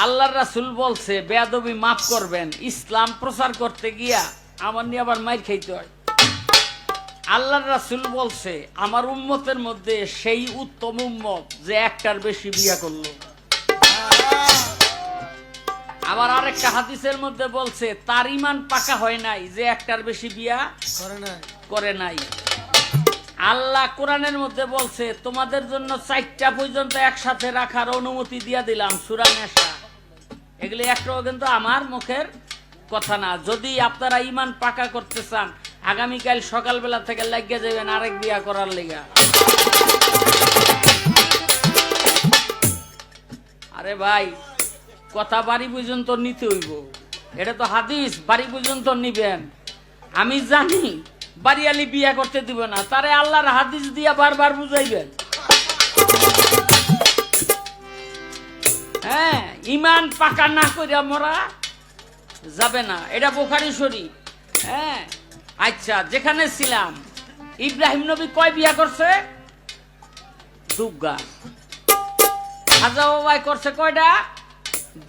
আল্লাহর রাসূল বলছে বেয়াদবি মাফ করবেন, ইসলাম প্রচার করতে গিয়া আমার নিয়ে আবার মাইর খাইতে হয়। আল্লাহর রাসূল বলছে আমার উম্মতের মধ্যে সেই উত্তম উম্মত যে একটার বেশি বিয়া করলো। আবার আরেকটা হাদিসের মধ্যে বলছে তার ঈমান পাকা হয় নাই যে একটার বেশি বিয়া করে নাই। আল্লাহ কোরআনের মধ্যে বলছে তোমাদের জন্য 4টা পর্যন্ত একসাথে রাখার অনুমতি দিয়া দিলাম, সূরা নিসা। এগুলি একটাও কিন্তু আমার মুখের কথা না। যদি আপনারা ঈমান পাকা করতে চান আগামীকাল সকালবেলা থেকে লাগিয়ে যাবেন আরেক বিয়া করার লেগা। আরে ভাই কথা বাড়ি পর্যন্ত নিতে হইব, এটা তো হাদিস, বাড়ি পর্যন্ত নিবেন। আমি জানি বাড়িয়ালি বিয়া করতে দিব না, তারে আল্লাহর হাদিস দিয়া বারবার বুঝাইবেন। হ্যাঁ, ঈমান পাকা না কইরা মরা যাবে না, এটা বুখারী শরীফ। হ্যাঁ আচ্ছা, যেখানে ছিলাম ইব্রাহিম নবী কয় বিয়া করছে? দুগ্গা। খাজা বাবাই করছে কয়টা?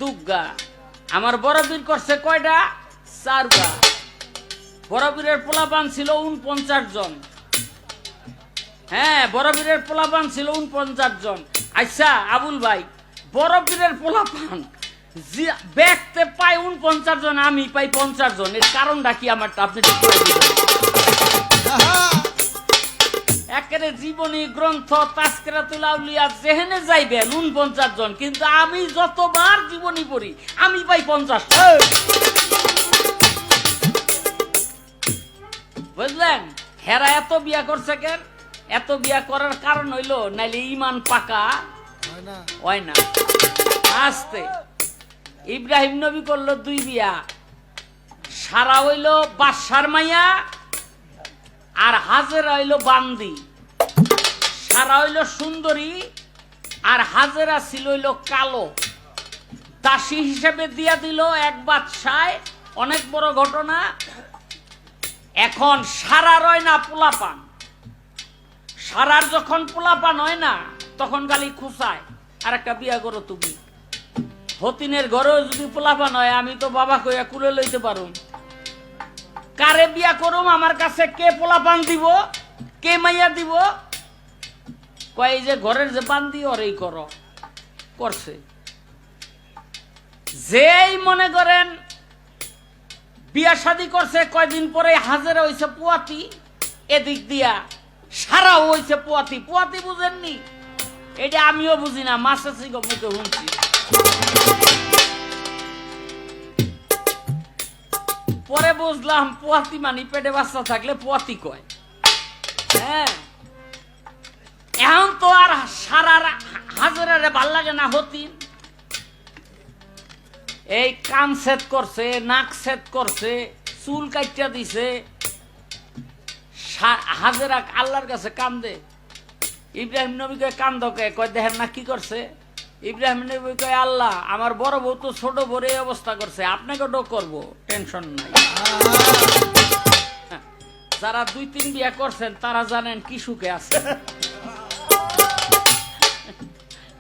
দুগ্গা। আমার বড় বীর করছে কয়টা? 4গা। বড় বীরের পোলাপান ছিল 49 জন। হ্যাঁ, বড় বীরের পোলাপান ছিল 49 জন। আচ্ছা আবুল ভাই, বড় বীরের পোলাপান দেখতে পাই 49 জন, আমি পাই 50 জন, এর কারণটা কি আমারটা আপনি একেবারে জীবনী গ্রন্থ তাজকিরাতুল আউলিয়া যেখানে যাইবেন 49 জন, কিন্তু আমি যতবার জীবনী পড়ি আমি পাই 50। বুঝলেন? হেরা এত বিয়া করছে কেন? এত বিয়া করার কারণ হইল নাইলে ঈমান পাকা হয় না। আস্তে ইব্রাহিম নবী করলো 2 বিয়া। সারা হইল বাদশার মাইয়া আর হাজেরা হইল বান্দি। সারা হইল সুন্দরী আর হাজেরা ছিল হইল কালো। দাসী হিসেবে দিয়া দিল এক বাদশায়, অনেক বড় ঘটনা। এখন সারা রয় না পোলাপান। সারার যখন পোলাপান হয় না তখন গালি খুশায় আর একটা বিয়া করো তুমি। হতিনের ঘরেও যদি পোলাপান হয় আমি তো বাবা কইয়া কুলে লইতে পারুম। কারে বিয়া করুম, আমার কাছে কে পোলাপান দিব, কে মাইয়া দিব? কয় যে ঘরের যে বান্দি ওরই করো। করছে। যেই মনে করেন বিয়া শাদী করছে, কয়দিন পরে হাজেরা হইছে পুয়াতি, এদিক দিয়া সারাও হইছে পুয়াতি। পুয়াতি বুঝেননি? এটা আমিও বুঝি না, মাসাসি মুখে শুনছি। পরে বুঝলাম পুয়াতি মানে পেটে বাচ্চা থাকলে পুয়াতি কয়। হ্যাঁ, এখন তো আর সারার হাজেরারে ভাল লাগে না। হতিন এই কান সেট করছে, নাক সেট করছে, চুল কাটিয়া দিছে। হাজেরা আল্লাহর কাছে কান্দে। ইব্রাহিম নবীকে কান্দকে কয় দেখেন না কি করছে? ইব্রাহিম নবী কয় আল্লাহ আমার বড় বউ তো ছোট বড় এই অবস্থা করছে, আপনাকে ডো করবো, টেনশন নাই। যারা 2-3 বিয়া করছেন তারা জানেন কি সুখে আছে।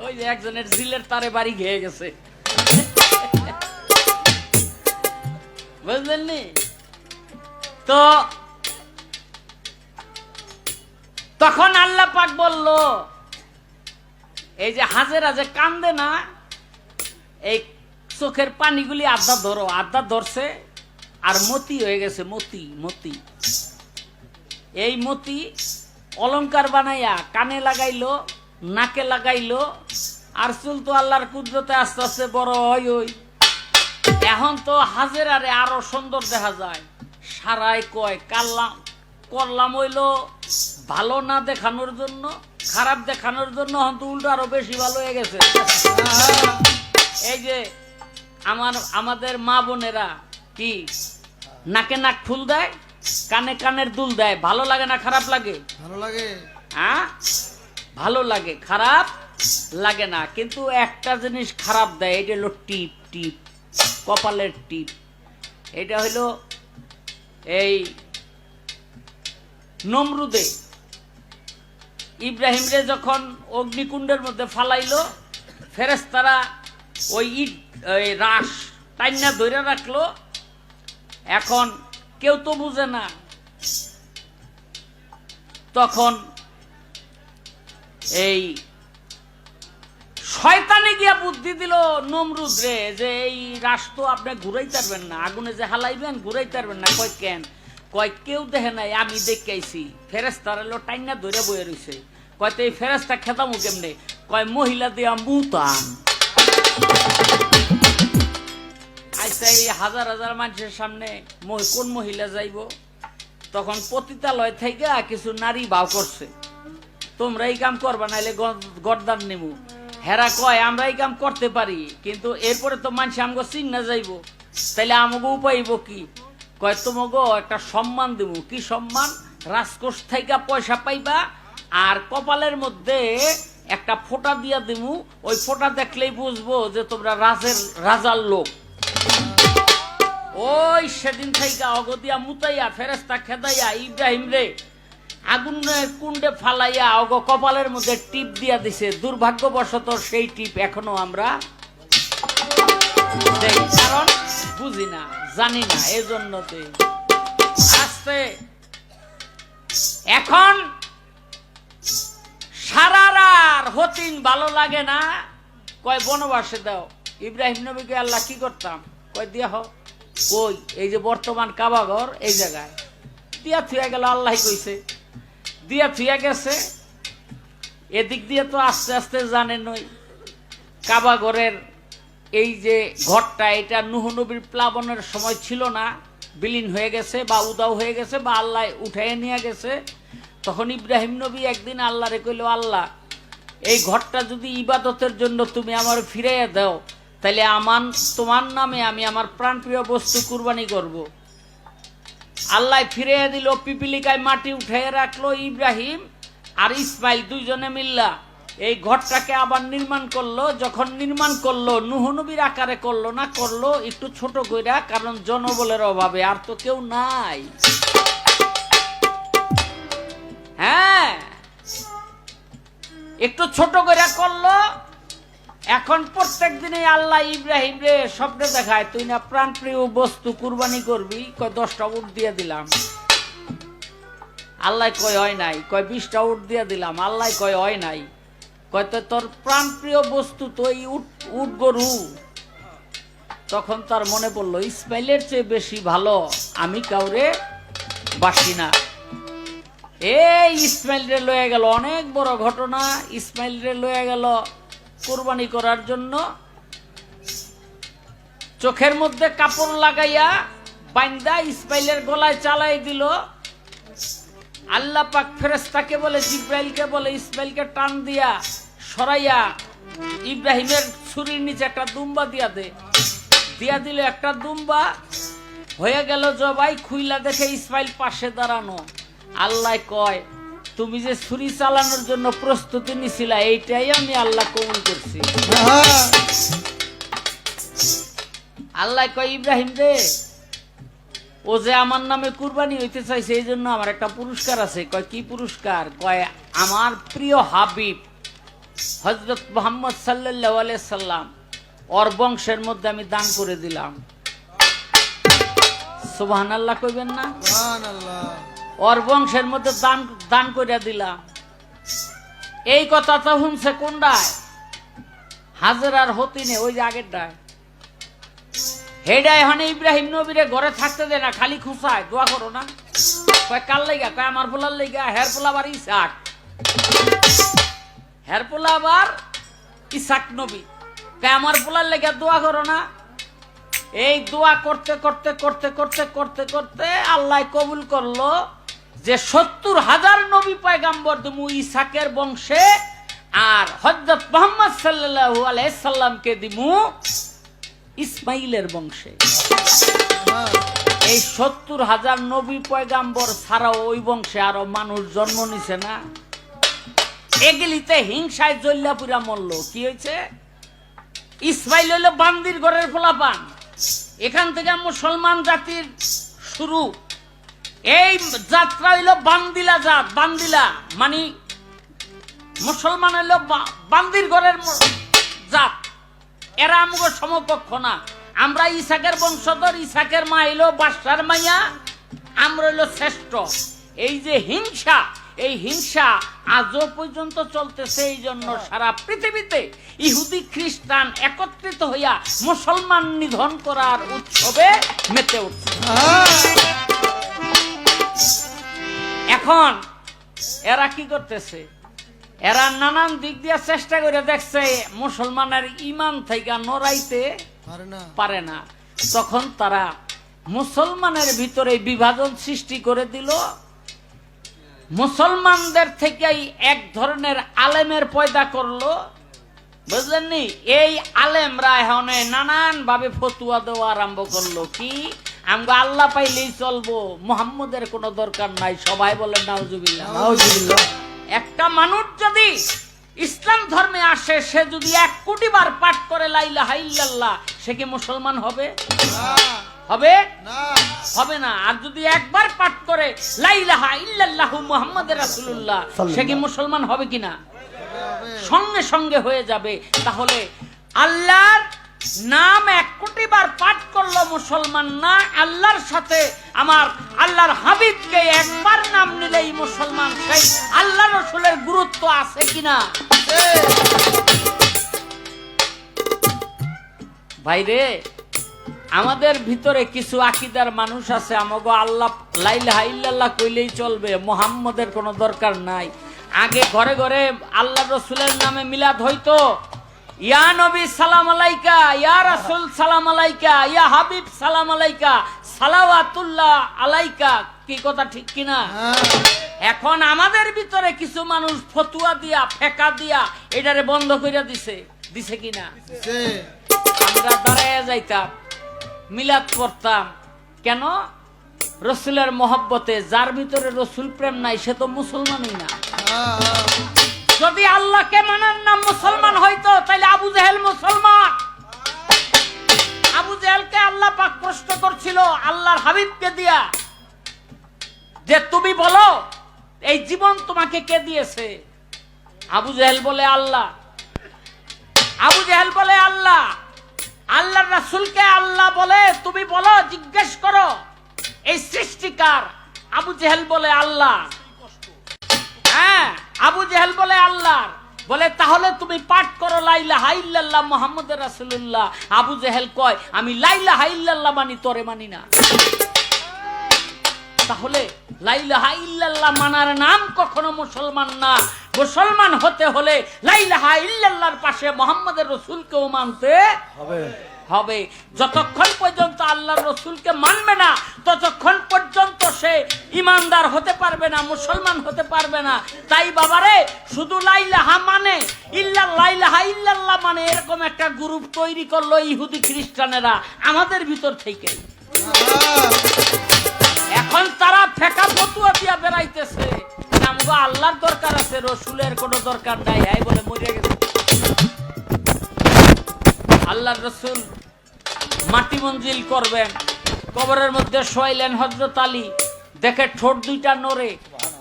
ওই যে একজনের জিলের তারে বাড়ি খেয়ে গেছে, বুঝলেননি? তো তখন আল্লাহ পাক বলল এই যে হাজেরা যে কান্দে না, এই চোখের পানিগুলি আধা ধরো। আধা ধরছে আর মতি হয়ে গেছে। মতি মতি এই মতি অলংকার বানাইয়া কানে লাগাইলো, নাকে লাগাইলো, আর চুল তো আল্লাহর কুদরতে আস্তে আস্তে বড় হয়। ওই এখন তো হাজেরারে আরো সুন্দর দেখা যায়। সারাই কয় করলাম হইলো ভালো না দেখানোর জন্য, খারাপ দেখানোর জন্য, হয়তো উল্টো আরো বেশি ভালো হয়ে গেছে। এই যে আমাদের মা বোনেরা কি নাকে নাক ফুল দেয়, কানে কানের দুল দেয়, ভালো লাগে না খারাপ লাগে? ভালো লাগে। হ্যাঁ, ভালো লাগে, খারাপ লাগে না। কিন্তু একটা জিনিস খারাপ দেয়, এটা হলো টিপ। টিপ, কপালের টিপ। এটা হইল এই নমরুদে ইব্রাহিমরে যখন অগ্নিকুণ্ডের মধ্যে ফালাইলো, ফেরেশতারা ওই ইট ওই রাস টাইনা ধরে রাখলো। এখন কেউ তো বুঝে না। তখন এই শয়তানে গিয়া বুদ্ধি দিল নমরুদ রে যে এই রাস তো আপনি ঘুরাইতে পারবেন না, আগুনে যে হালাইবেন ঘুরাইতে পারবেন না। কয় কেন? কয় কেউ দেখে নাই, আমি দেখাইছি। ফেরেস্তার এলো টাইনা ধরে বয়ে রয়েছে। কয় তো এই ফেরেস্তা খেতামু কেমনে? কয় মহিলা দিয়া মুতান। আচ্ছা, এই হাজার হাজার মানুষের সামনে কোন মহিলা যাইব? তখন পতিতালয় থেকে কিছু নারী ভাও করছে, তোমরা এই কাম করবা নাইলে গর্দান নেমু। হেরা কয় আমরা এই কাম করতে পারি, কিন্তু এরপরে তো মানুষ আমাকে চিন্না যাইব, তাইলে আমাকে উপায়ব কি? কয় তোমাকে একটা সম্মান দেব। কি সম্মান? রাজকোষ থেকে পয়সা পাইবা, আর কপালের মধ্যে একটা ফোঁটা দিয়া দেবো। ওই ফোঁটা দেখলেই বুঝবো যে তোমরা রাজার লোক। ওই সেদিন থেকে অগদিয়া মুতাইয়া ফেরেস্তা খেদাইয়া ইব্রাহিম রে আগুনের কুণ্ডে ফালাইয়া অগ কপালের মধ্যে টিপ দিয়া দিছে। দুর্ভাগ্যবশত সেই টিপ এখনো আমরা দেখি, কারণ বুঝি না, জানি না, এই জন্যতে আসতে। এখন সারার হতিন ভালো লাগে না, কয় বনবাসে দাও। ইব্রাহিম নবীকে আল্লাহ কি করতাম? কয় দিয়া হোক। কই? এই যে বর্তমান কাবাঘর এই জায়গায় দিয়া থুয়া গেল। আল্লাহ কইছে দিয়া থুয়া গেছে। এদিক দিয়ে তো আস্তে আস্তে জানেন ওই কাবাঘরের এই যে ঘরটা, এটা নূহ নবীর প্লাবনের সময় ছিল না, বিলীন হয়ে গেছে বা উদাও হয়ে গেছে বা আল্লাহ উঠাইয়ে নিয়ে গেছে। তখন ইব্রাহিম নবী একদিন আল্লাহরে কইল, আল্লাহ এই ঘরটা যদি ইবাদতের জন্য তুমি আমার ফিরাইয়া দাও, তাহলে তোমার নামে আমি আমার প্রাণপ্রিয় বস্তু কুরবানি করব। আল্লাহ ফিরাইয়া দিল। পিপিলিকায় মাটি উঠাইয়া রাখলো। ইব্রাহিম আর ইসমাইল দুইজনে মিল্লা এই ঘরটাকে আবার নির্মাণ করলো। যখন নির্মাণ করলো, নূহ নবীর আকারে করলো না, করলো একটু ছোট কইরা, কারণ জনবলের অভাবে, আর তো কেউ নাই। হ্যাঁ, একটু ছোট কইরা করলো। এখন প্রত্যেক দিনে আল্লাহ ইব্রাহিম রে স্বপ্নে দেখায়, তুই না প্রাণপ্রিয় বস্তু কুরবানি করবি, কয় 10টা উট দিয়ে দিলাম। আল্লাহ কয় হয় নাই। কয় 20টা উট দিয়ে দিলাম। আল্লাহ কয় হয় নাই। কয় তো তোর প্রাণপ্রিয় বস্তু তো এই উট গরু। তখন তার মনে পড়লো, ইসমাইলের চেয়ে বেশি ভালো আমি কাউরে বাসি না। এই ইসমাইল রে লয়ে গেল, অনেক বড় ঘটনা। ইসমাইল রে লয়ে গেল কুরবানি করার জন্য। চোখের মধ্যে কাপড় লাগাইয়া বাইন্দা ইসমাইলের গলায় চালাই দিল। আল্লাহ পাক ফেরেশতাকে বলে, জিব্রাইলকে বলে, ইসমাইলকে টান দিয়া সরাইয়া ইব্রাহিমের ছুরির নিচে একটা দুম্বা দিয়া দে। দিয়া দিল একটা দুম্বা, হয়ে গেল জবাই। খুইলা দেখে ইসমাইল পাশে দাঁড়ানো। আল্লাহ কয়, তুমি যে ছুরি চালানোর জন্য প্রস্তুতি নিছিলা, এইটাই আমি আল্লাহ কবুল করছি। আল্লাহ কয়, ইব্রাহিম রে, ও যে আমার নামে কুরবানি হইতে চাইছে, এই জন্য আমার একটা পুরস্কার আছে। কয় কি পুরস্কার? কয় আমার প্রিয় হাবিব হযরত মুহাম্মদ সাল্লাল্লাহু আলাইহি সাল্লাম ওর বংশের মধ্যে আমি দান করে দিলাম। সুবহানাল্লাহ কইবেন না? সুবহানাল্লাহ। ওর বংশের মধ্যে দান করে দিলাম। এই কথা তো শুনছে কোনটায়? হাজেরার হতিনে, ওই যে আগেরটায়। হেডা এখন ইব্রাহিম নবীরে ঘরে থাকতে দেয় না, খালি খুঁচায়, দোয়া করো না। কয় কার লাইগা? কয় আমার পোলার লাইগা। হের পোলা আবার ইসাক। হের পোলা আবার ইসাক নবী। কয় আমার পোলার লাইগা দোয়া করো না। এই দোয়া করতে করতে করতে করতে করতে করতে আল্লাহ কবুল করলো যে 70,000 নবী পয়গাম্বর দিমু ইসাকের বংশে, আর হযরত মুহাম্মদ সাল্লাল্লাহু আলাইহি সাল্লামকে দিমু ইসমাইলের বংশে। এই 70,000 নবী পয়গাম্বর ছাড়াও ওই বংশে আরো মানুষ জন্ম নিছে না। এগুলিতে হিংসায় জ্বল্লা পুরা মরল। কি হয়েছে? ইসমাইল হইল বান্দির ঘরের ফলাপান। এখান থেকে মুসলমান জাতির শুরু। এই যাত্রা হইল বান্দিলা জাত। বান্দিলা মানে মুসলমান হইল বান্দির ঘরের জাত। এরা আমগো সমকক্ষ না। আমরা ইসাকের বংশধর, ইসাকের মা হইল বাদশার মাইয়া, আমরা হইল শ্রেষ্ঠ। এই যে হিংসা, এই হিংসা আজও পর্যন্ত চলতেছে। এই জন্য সারা পৃথিবীতে ইহুদি খ্রিস্টান একত্রিত হইয়া মুসলমান নিধন করার উৎসবে মেতে উঠছে। এখন এরা কি করতেছে? এরা নানান দিক দিয়ে চেষ্টা করে দেখছে মুসলমানের ইমান থেকে নড়াইতে পারে না। তখন তারা মুসলমানের ভিতরে বিভাজন সৃষ্টি করে দিল। মুসলমানদের থেকেই এক ধরনের আলেমের পয়দা করলো, বুঝলেন নি? এই আলেমরা এখন নানান ভাবে ফতুয়া দেওয়া আরম্ভ করলো। কি আমরা আল্লাহ পাইলেই চলবো, মুহাম্মদের কোনো দরকার নাই। সবাই বলেন নাউজুবিল্লাহ। একটা মানুষ যদি ইসলাম ধর্মে আসে, সে যদি 1 কোটি বার পাঠ করে লা ইলাহা ইল্লাল্লাহ, সে কি মুসলমান হবে? হবে না, হবে না। আর যদি একবার পাঠ করে লা ইলাহা ইল্লাল্লাহু মুহাম্মাদুর রাসূলুল্লাহ, সে কি মুসলমান হবে কিনা? সঙ্গে সঙ্গে হয়ে যাবে। তাহলে আল্লাহর নাম 1 কোটি বার পাঠ করলো মুসলমান না, আল্লাহর সাথে আমার আল্লাহর হাবিবকে একবার নাম নিলেই মুসলমান। সেই আল্লাহ রাসূলের গুরুত্ব আছে কিনা? ভাইরে, আমাদের ভিতরে কিছু আকীদার মানুষ আছে, আমাগো আল্লাহ লা ইলাহা ইল্লাল্লাহ কইলেই চলবে, মুহাম্মদের কোনো দরকার নাই। আগে ঘরে ঘরে আল্লাহ রাসূলের নামে মিলাদ হইতো। ইয়া নবী সালাম আলাইকা, ইয়া রাসূল সালাম আলাইকা, ইয়া হাবিব সালাম আলাইকা, সালাওয়াতুল্লাহ আলাইকা। কি কথা ঠিক কিনা? এখন আমাদের ভিতরে কিছু মানুষ ফতুয়া দিয়া, ফেকা দিয়া এটারে বন্ধ কইরা দিছে। দিছে কিনা? আমরা দাঁড়াইয়া যাইতাম, মিলাদ পড়তাম। কেন? রসুলের মহব্বতে। যার ভিতরে রসুল প্রেম নাই সে তো মুসলমানই না। যদি আল্লাহকে মানার নাম মুসলমান হইতো, তাহলে আবু জেহেল মুসলমান। আবু জেহেলকে আল্লাহ পাক প্রশ্ন করছিল আল্লাহর হাবিবকে দিয়া, যে তুমি বলো এই জীবন তোমাকে কে দিয়েছে? আবু জেহেল বলে আল্লাহ। আবু জেহেল বলে আল্লাহ। আল্লাহর রাসূলকে আল্লাহ বলে তুমি বলো, জিজ্ঞেস করো এই সৃষ্টিকার। আবু জেহেল বলে আল্লাহ। হ্যাঁ, আবু জেহেল বলে আল্লাহ। বলে তাহলে তুমি পাঠ করো লা ইলাহা ইল্লাল্লাহ মুহাম্মাদুর রাসূলুল্লাহ। আবু জেহেল কয় আমি লা ইলাহা ইল্লাল্লাহ মানি, তোরে মানি না। তাহলে লা ইলাহা ইল্লাল্লাহ মানার নাম কখনো মুসলমান না। মুসলমান হতে হলে লা ইলাহা ইল্লাল্লাহর পাশে মুহাম্মাদুর রাসূলকেও মানতে হবে। যতক্ষণ পর্যন্ত আল্লাহর রাসূলকে মানবে না, ততক্ষণ পর্যন্ত সে ঈমানদার হতে পারবে না, মুসলমান হতে পারবে না। তাই বাবারে, শুধু লা ইলাহা মানে, লা ইলাহা ইল্লাল্লাহ মানে এরকম একটা গ্রুপ তৈরি করলো ইহুদি খ্রিস্টানেরা আমাদের ভিতর থেকে। এখন তারা ফেকা ফতুয়া দিয়া বেড়াইতেছে, আমগো আল্লাহর দরকার আছে, রসুলের কোনো দরকার নাই। এই বলে মরে গেছে। আল্লাহর রসুল মাটি মঞ্জিল করবেন, কবরের মধ্যে শোয়াইলেন হযরত আলী। দেখে ঠোঁট দুইটা নড়ে।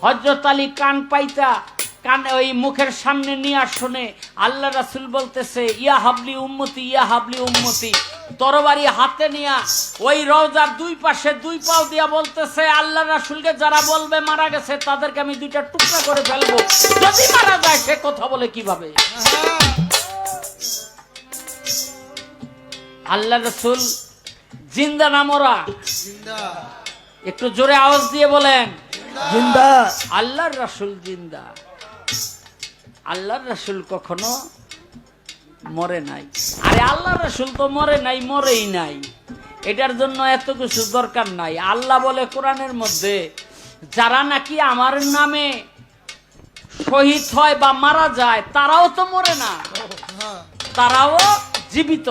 হযরত আলী কান পাইতা, কান ওই মুখের সামনে নিয়ে শুনে আল্লাহ রাসূল বলতেছে ইয়া হাবলি উম্মতি, ইয়া হাবলি উম্মতি। তরবারি হাতে নিয়া ওই রওজার 2 পাশে 2 পাও দিয়া বলতেছে আল্লাহ রাসূলকে যারা বলবে মারা গেছে, তাদেরকে আমি 2টা টুকরা করে ফেলবো। যদি মারা যায় সে কথা বলে কিভাবে? আল্লাহ রাসূল জিন্দা না মরা? জিন্দা। একটু জোরে আওয়াজ দিয়ে বলেন জিন্দা। আল্লাহর রাসূল জিন্দা। আল্লাহর রাসূল কখনো মরে নাই। আরে আল্লাহর রাসূল তো মরে নাই, মরেই নাই। এটার জন্য এত কিছু দরকার নাই। আল্লাহ বলে কোরআনের মধ্যে, যারা নাকি আমার নামে শহীদ হয় বা মারা যায় তারাও তো মরে না, তারাও জীবিত।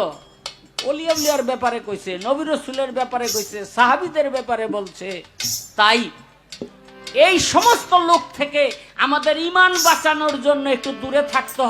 ওলি আউলিয়ার ব্যাপারে কইছে, নবী রাসূলের ব্যাপারে কইছে, সাহাবীদের ব্যাপারে বলছে। তাই এই সমস্ত লোক থেকে আমাদের ঈমান বাঁচানোর জন্য একটু দূরে থাকতে হবে।